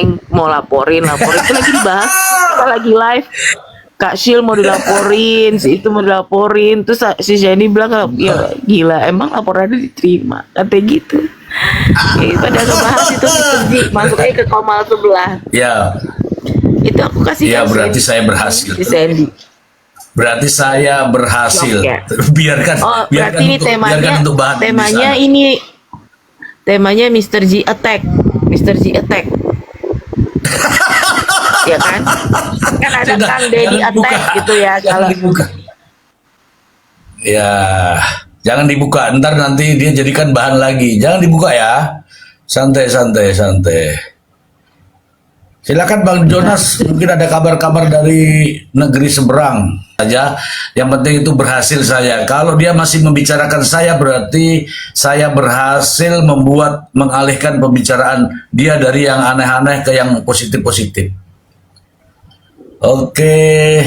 yang mau laporin itu lagi dibahas, kita lagi live. Kak Syil mau dilaporin, si itu mau dilaporin, terus si Jenny bilang, ya gila, emang laporannya diterima, katanya gitu. Ya, pada ngebahas itu masuk aja ke komal sebelah. Ya, Itu aku kasih ya berarti saya berhasil. si Sandy. Berarti saya berhasil. Oke. Biarkan, Berarti ini biarkan untuk bahan temanya tulisan. ini temanya Mr. G Attack, Mr. G Attack. Ya kan? Kan ada Sudah, Kang Deddy jangan dibuka. Attack gitu ya Jangan kalau dibuka. Ya, jangan dibuka. Ntar nanti dia jadikan bahan lagi. Jangan dibuka ya. Santai. Silakan Bang Jonas, mungkin ada kabar-kabar dari negeri seberang saja. Yang penting itu berhasil saya. Kalau dia masih membicarakan saya, berarti saya berhasil mengalihkan pembicaraan dia dari yang aneh-aneh ke yang positif-positif. Oke.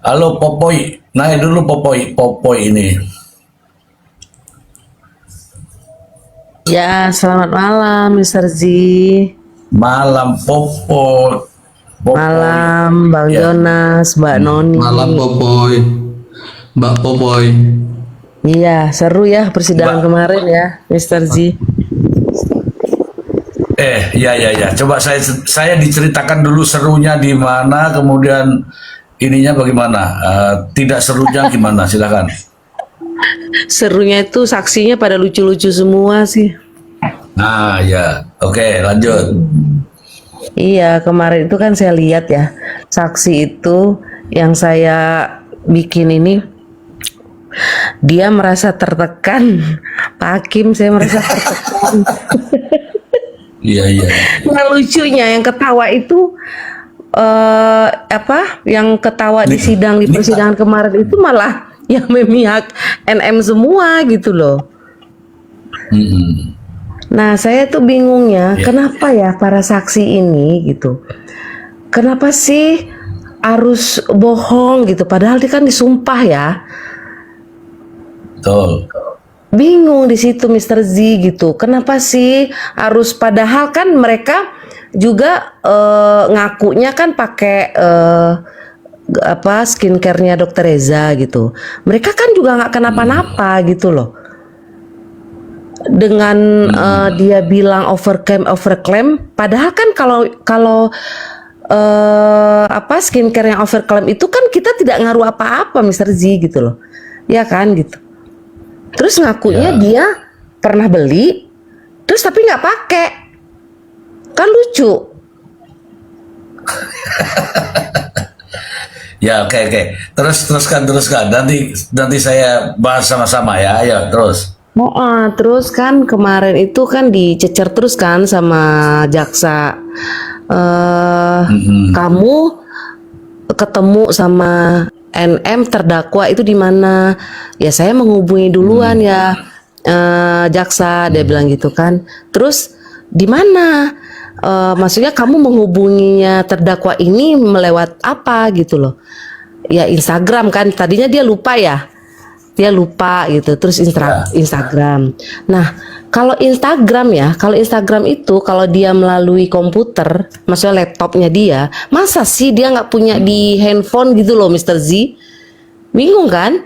Halo Popoy, naik dulu Popoy ini. Ya, selamat malam, Mr. Z. Malam Popoy. Malam, Bang Ya. Jonas, Mbak Noni. Malam Popoy, Mbak Popoy. Iya, seru ya persidangan Mbak. kemarin ya, Mr. Z. Ya. Coba saya diceritakan dulu serunya di mana, kemudian ininya bagaimana? Tidak serunya gimana? Silakan. Serunya itu saksinya pada lucu-lucu semua sih. Nah, ya. Oke, lanjut. Iya, kemarin itu kan saya lihat ya, saksi itu yang saya bikin ini, dia merasa tertekan. Pak Hakim, saya merasa tertekan. Iya. Yang lucunya yang ketawa itu yang ketawa di persidangan kemarin itu malah yang memihak NM semua gitu loh. Mm-mm. Nah, saya tuh bingungnya, Ya. kenapa ya para saksi ini gitu. Kenapa sih harus bohong gitu, padahal dia kan disumpah ya. Betul. Bingung di situ Mr. Z gitu. Kenapa sih harus, padahal kan mereka juga ngakunya kan pakai skincare-nya Dokter Reza gitu. Mereka kan juga nggak kenapa-napa gitu loh. Dengan dia bilang overclaim, padahal kan kalau skincare yang overclaim itu kan kita tidak ngaruh apa-apa Mr. Z gitu loh. Ya kan gitu. Terus ngakunya Ya. dia pernah beli, terus tapi nggak pakai, kan lucu. Ya, oke. Teruskan. Nanti saya bahas sama-sama ya. Ayo, terus. Terus kan kemarin itu kan dicecer terus kan sama jaksa. Kamu ketemu sama NM terdakwa itu di mana? Ya saya menghubungi duluan ya, jaksa, dia bilang gitu kan. Terus di mana? Maksudnya kamu menghubunginya terdakwa ini melewat apa gitu loh? Ya Instagram kan. Tadinya dia lupa ya. Dia lupa gitu, terus Instagram. Nah, kalau Instagram itu kalau dia melalui komputer, maksudnya laptopnya dia, masa sih dia nggak punya di handphone gitu loh, Mr. Z? Bingung kan?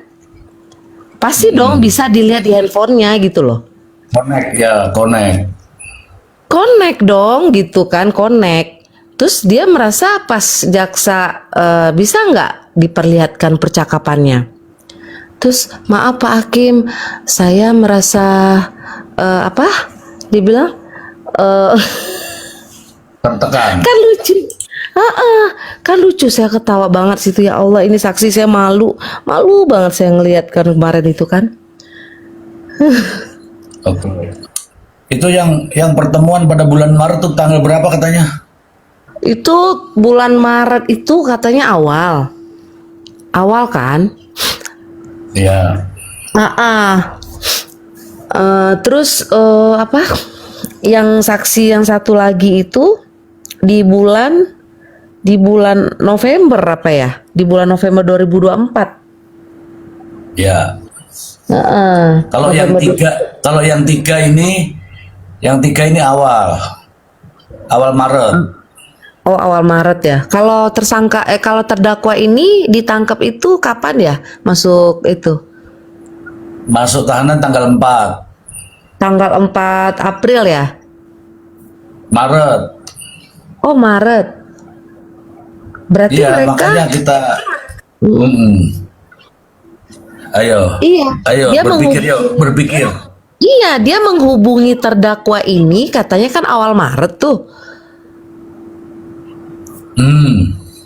Pasti dong bisa dilihat di handphonenya gitu loh. Connect. Connect dong gitu kan, connect. Terus dia merasa pas jaksa bisa nggak diperlihatkan percakapannya? Terus maaf Pak Hakim, saya merasa dia bilang Tertekan. kan lucu. Kan lucu, saya ketawa banget situ, ya Allah, ini saksi saya malu banget saya ngelihat kan kemarin itu kan. Oke. Itu yang pertemuan pada bulan Maret tuh tanggal berapa katanya? Itu bulan Maret itu katanya awal kan. Ya. Terus yang saksi yang satu lagi itu di bulan November apa ya? Di bulan November 2024. Ya. Kalau November yang tiga ini awal. awal Maret. Oh, awal Maret ya. Kalau kalau terdakwa ini ditangkap itu kapan ya masuk itu? Masuk tahanan tanggal 4 Tanggal 4 April ya? Maret. Oh, Maret. Berarti Iya, mereka makanya kita ayo. iya, Ayo dia berpikir yuk, berpikir. iya, dia menghubungi terdakwa ini katanya kan awal Maret tuh.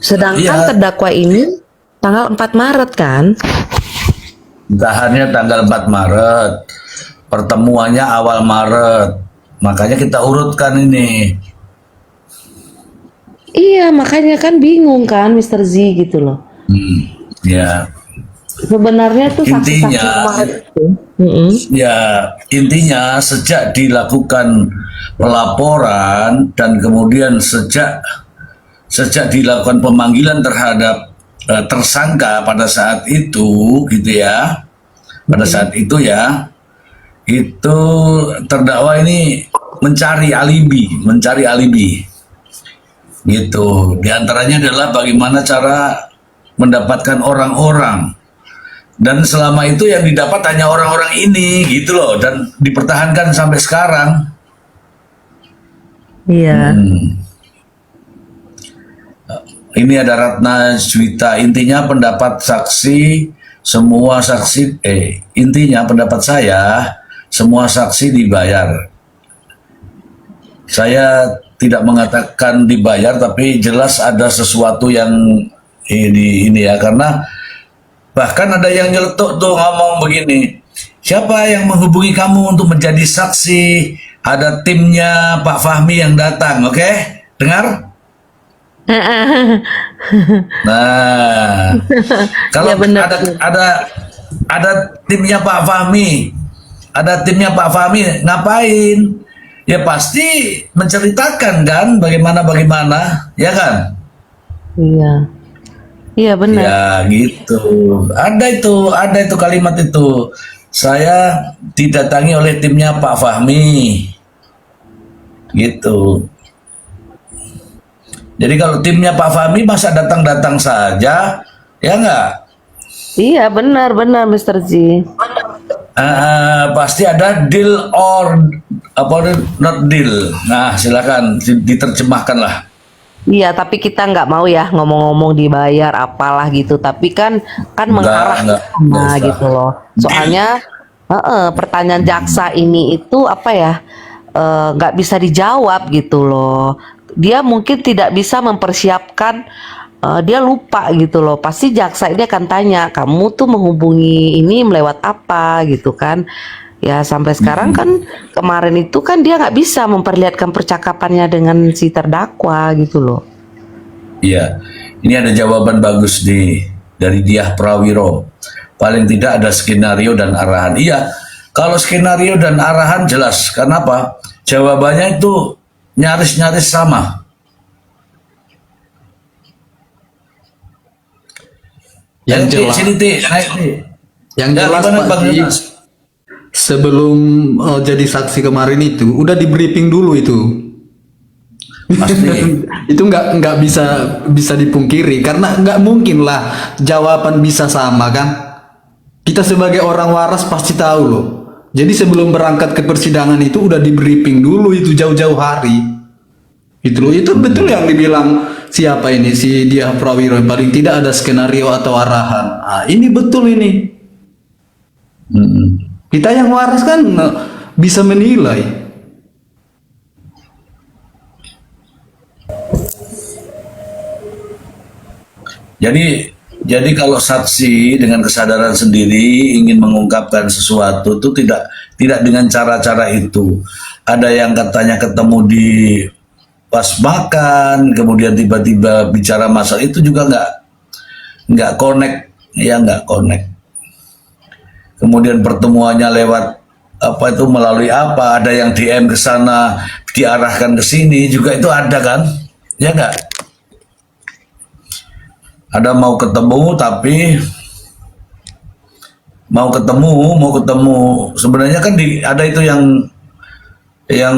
Sedangkan Iya. terdakwa ini tanggal 4 Maret kan? Tahannya tanggal 4 Maret. Pertemuannya awal Maret. Makanya kita urutkan ini. Iya, makanya kan bingung kan Mr. Z gitu loh. Ya. Sebenarnya tuh saksi-saksi Intinya- kemarin itu. Mm-mm. Ya, intinya sejak dilakukan pelaporan dan kemudian sejak dilakukan pemanggilan terhadap tersangka pada saat itu gitu ya. Pada saat itu ya, itu terdakwa ini mencari alibi. Gitu. Di antaranya adalah bagaimana cara mendapatkan orang-orang. Dan selama itu yang didapat hanya orang-orang ini gitu loh, dan dipertahankan sampai sekarang. Iya. Ini ada Ratna Juwita, intinya pendapat saksi intinya pendapat saya semua saksi dibayar. Saya tidak mengatakan dibayar, tapi jelas ada sesuatu yang ini ya, karena bahkan ada yang nyeletuk tuh ngomong begini, siapa yang menghubungi kamu untuk menjadi saksi? Ada timnya Pak Fahmi yang datang, oke? Dengar? Nah, kalau Ya, benar. ada timnya Pak Fahmi, ngapain? Ya pasti menceritakan kan bagaimana, ya kan? Iya. Iya benar. Ya gitu. Ada itu kalimat itu. Saya didatangi oleh timnya Pak Fahmi. Gitu. Jadi kalau timnya Pak Fahmi masa datang-datang saja, ya enggak? Iya benar Mr. Z. Pasti ada deal or not deal. Nah, silakan diterjemahkan lah. Iya, tapi kita nggak mau ya ngomong-ngomong dibayar apalah gitu. Tapi kan mengarah enggak nah usah. gitu loh. Soalnya pertanyaan jaksa ini itu apa ya, nggak bisa dijawab gitu loh. Dia mungkin tidak bisa mempersiapkan, dia lupa gitu loh. Pasti jaksa ini akan tanya, kamu tuh menghubungi ini melewat apa gitu kan. Ya sampai sekarang kan kemarin itu kan dia nggak bisa memperlihatkan percakapannya dengan si terdakwa gitu loh. Iya, ini ada jawaban bagus dari Diah Prawiro. Paling tidak ada skenario dan arahan. Iya, kalau skenario dan arahan jelas. Kenapa? Jawabannya itu nyaris-nyaris sama. Yang Ayo, Ti, jelas, sini, Ti, naik, Ti. yang Ya, jelas gimana, Pak Bang Ji, Jonas? sebelum jadi saksi kemarin itu udah di briefing dulu itu. Pasti. Itu nggak bisa dipungkiri karena nggak mungkin lah jawaban bisa sama kan. Kita sebagai orang waras pasti tahu loh. Jadi sebelum berangkat ke persidangan itu udah di briefing dulu itu jauh-jauh hari. Itu loh, itu betul yang dibilang siapa ini si Diah Prawiro, paling tidak ada skenario atau arahan. Ah, ini betul ini. Kita yang waras kan bisa menilai. Jadi kalau saksi dengan kesadaran sendiri ingin mengungkapkan sesuatu itu tidak dengan cara-cara itu. Ada yang katanya ketemu di pas makan, kemudian tiba-tiba bicara masalah itu juga nggak connect, ya nggak connect. Kemudian pertemuannya lewat apa itu melalui apa? Ada yang DM ke sana, diarahkan ke sini juga itu ada kan? Ya nggak? Ada mau ketemu tapi mau ketemu sebenarnya kan ada itu yang yang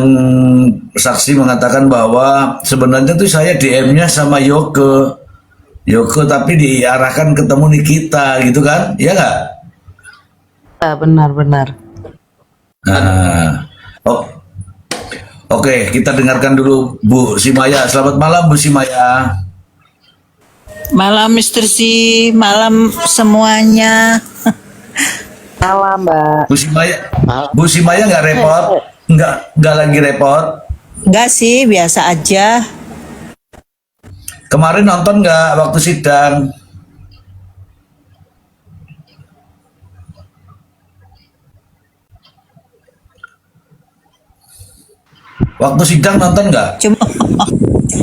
saksi mengatakan bahwa sebenarnya tuh saya DM-nya sama Yoko tapi diarahkan ketemu Nikita gitu kan, ya nggak? Benar-benar. Nah, oh, oke, kita dengarkan dulu Bu Simaya. Selamat malam Bu Simaya. Malam Mr. C, malam semuanya. Malam, Mbak. Bu Simaya nggak repot, nggak lagi repot. Enggak sih, biasa aja. Kemarin nonton nggak waktu sidang? Waktu sidang nonton nggak? Cuma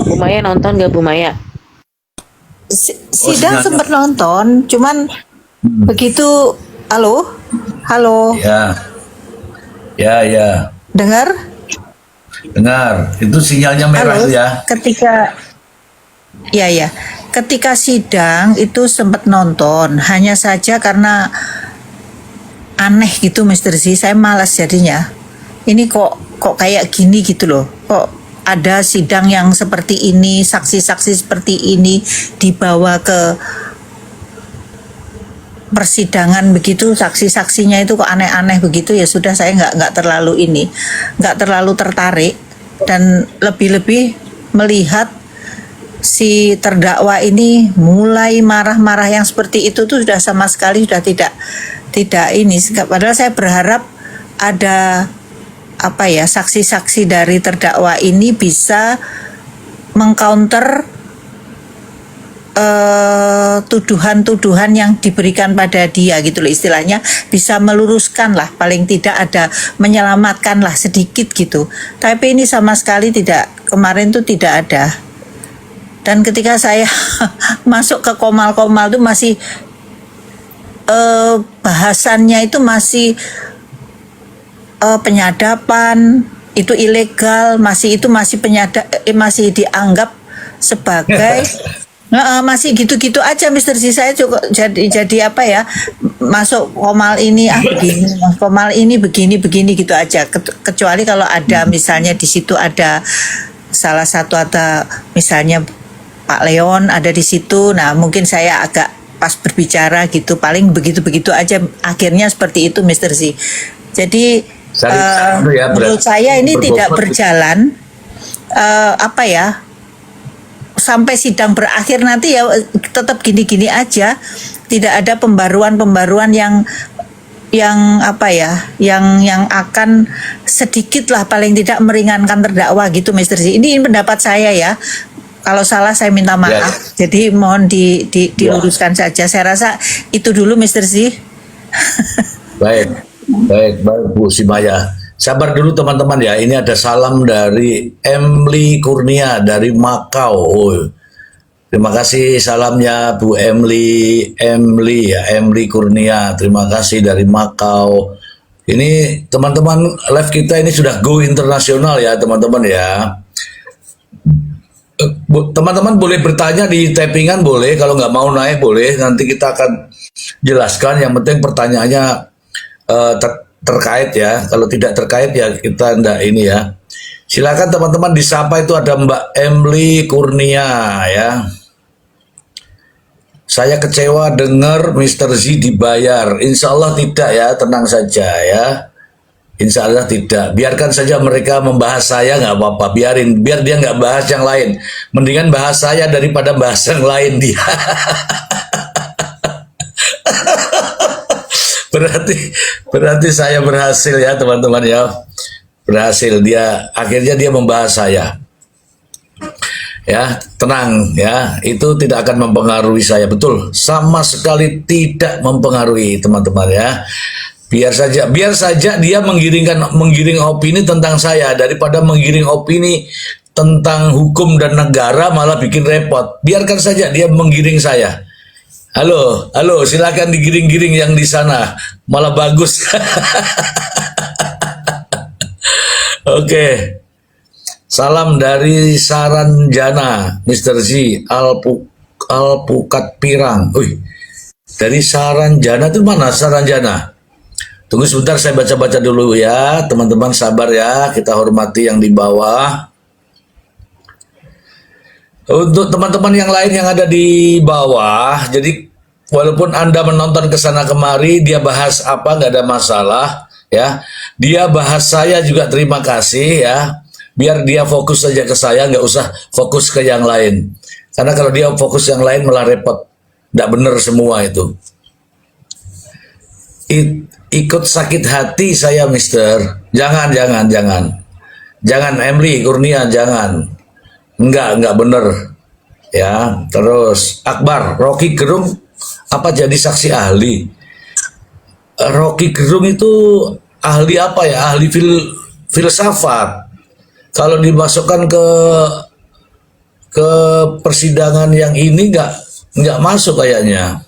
Bu Maya nonton gak Bu Maya? sidang sidang. sempat nonton, cuman begitu, halo, halo, Ya, ya. dengar? Dengar. Itu sinyalnya merah Halo, tuh ya. ketika sidang itu sempat nonton, hanya saja karena aneh gitu Mr. Z, saya malas jadinya. Ini kok kayak gini gitu loh. Kok ada sidang yang seperti ini, saksi-saksi seperti ini dibawa ke persidangan begitu, saksi-saksinya itu kok aneh-aneh begitu, ya sudah, saya nggak terlalu tertarik, dan lebih-lebih melihat si terdakwa ini mulai marah-marah yang seperti itu tuh sudah sama sekali sudah tidak ini. Padahal saya berharap ada saksi-saksi dari terdakwa ini bisa mengcounter tuduhan-tuduhan yang diberikan pada dia gitu loh, istilahnya bisa meluruskan lah, paling tidak ada menyelamatkan lah sedikit gitu. Tapi ini sama sekali tidak, kemarin tuh tidak ada. Dan ketika saya masuk ke Komal-Komal tuh masih bahasannya itu masih penyadapan itu ilegal, masih masih dianggap sebagai masih gitu-gitu aja Mr. C. Saya juga jadi masuk Komal ini begini, Komal ini begini gitu aja. Kecuali kalau ada misalnya di situ ada salah satu, ada misalnya Pak Leon ada di situ, nah mungkin saya agak pas berbicara gitu, paling begitu-begitu aja, akhirnya seperti itu Mr. Z. Jadi menurut saya ini tidak berjalan sampai sidang berakhir nanti ya tetap gini-gini aja, tidak ada pembaruan yang akan sedikit lah paling tidak meringankan terdakwa gitu Mr. Z. Ini pendapat saya ya. Kalau salah saya minta maaf. Jadi mohon diluruskan saja. Saya rasa itu dulu Mr. Z. Baik Bu Simaya. Sabar dulu teman-teman ya. Ini ada salam dari Emily Kurnia dari Makau. Oh, terima kasih salamnya Bu Emily Kurnia. Terima kasih dari Makau. Ini teman-teman, live kita ini sudah go internasional ya teman-teman ya. Teman-teman boleh bertanya di typingan, boleh. Kalau nggak mau naik boleh. Nanti kita akan jelaskan. Yang penting pertanyaannya terkait ya. Kalau tidak terkait ya kita enggak ini ya. Silakan teman-teman disapa. Itu ada Mbak Emily Kurnia ya. Saya kecewa dengar Mr. Z dibayar. Insya Allah tidak ya, tenang saja ya. Insya Allah tidak. Biarkan saja mereka membahas saya, nggak apa-apa. Biar dia nggak bahas yang lain. Mendingan bahas saya daripada bahas yang lain dia. berarti saya berhasil ya teman-teman ya. Berhasil akhirnya dia membahas saya. Ya, tenang ya. Itu tidak akan mempengaruhi saya, betul. Sama sekali tidak mempengaruhi teman-teman ya. Biar saja dia menggiring opini tentang saya daripada menggiring opini tentang hukum dan negara, malah bikin repot. Biarkan saja dia menggiring saya. Halo, silakan digiring-giring yang di sana, malah bagus. Oke. Salam dari Saranjana, Mr. Z, Alpukat Pirang. Dari Saranjana itu mana Saranjana? Tunggu sebentar, saya baca-baca dulu ya. Teman-teman sabar ya, kita hormati yang di bawah. Untuk teman-teman yang lain yang ada di bawah, jadi walaupun Anda menonton ke sana kemari, dia bahas apa nggak ada masalah ya. Dia bahas saya juga terima kasih ya. Biar dia fokus saja ke saya, nggak usah fokus ke yang lain. Karena kalau dia fokus yang lain malah repot. Nggak benar semua itu. Ikut sakit hati saya, Mister. Jangan. Jangan Emily, Kurnia, jangan. Enggak bener. Ya, terus Akbar, Rocky Gerung apa jadi saksi ahli? Rocky Gerung itu ahli apa ya? Ahli filsafat. Kalau dimasukkan ke persidangan yang ini enggak masuk kayaknya.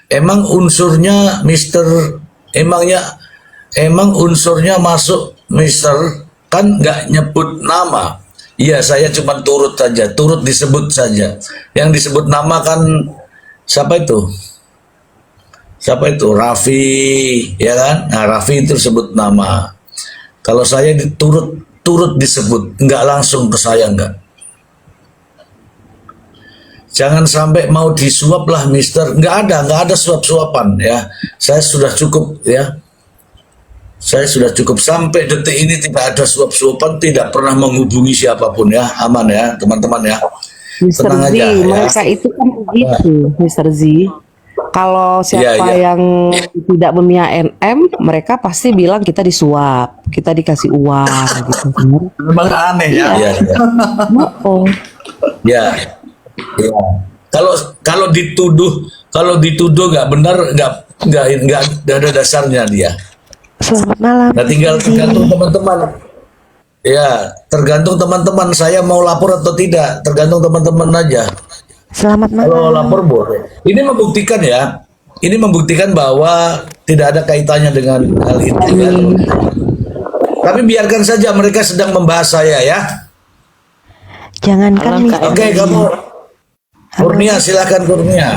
Emang unsurnya Mister, emang unsurnya masuk Mister, kan nggak nyebut nama. Iya, saya cuma turut saja, turut disebut saja. Yang disebut nama kan siapa itu? Siapa itu? Raffi, ya kan? Nah, Raffi itu sebut nama. Kalau saya turut disebut, nggak langsung ke saya, nggak. Jangan sampai mau disuap lah, Mister. Nggak ada suap-suapan ya. Saya sudah cukup ya. Saya sudah cukup sampai detik ini tidak ada suap-suapan, tidak pernah menghubungi siapapun ya. Aman ya, teman-teman ya. Mr. Tenang Z, aja ya. mereka itu kan begitu, Mr. Z. Kalau siapa Iya. yang tidak memihak NM, mereka pasti bilang kita disuap, kita dikasih uang gitu. Memang aneh ya. Iya, iya. Oh, Ya, ya. Kalau dituduh nggak benar, nggak ada dasarnya dia. selamat malam. Nah, tinggal tergantung teman-teman. Ya, tergantung teman-teman. Saya mau lapor atau tidak, tergantung teman-teman aja. Selamat Kalau lapor boleh. Ini membuktikan ya. Ini membuktikan bahwa tidak ada kaitannya dengan hal itu. Kan? Tapi biarkan saja mereka sedang membahas saya ya. Jangankan Malam, Kak Oke, kamu Kurnia, silakan Kurnia.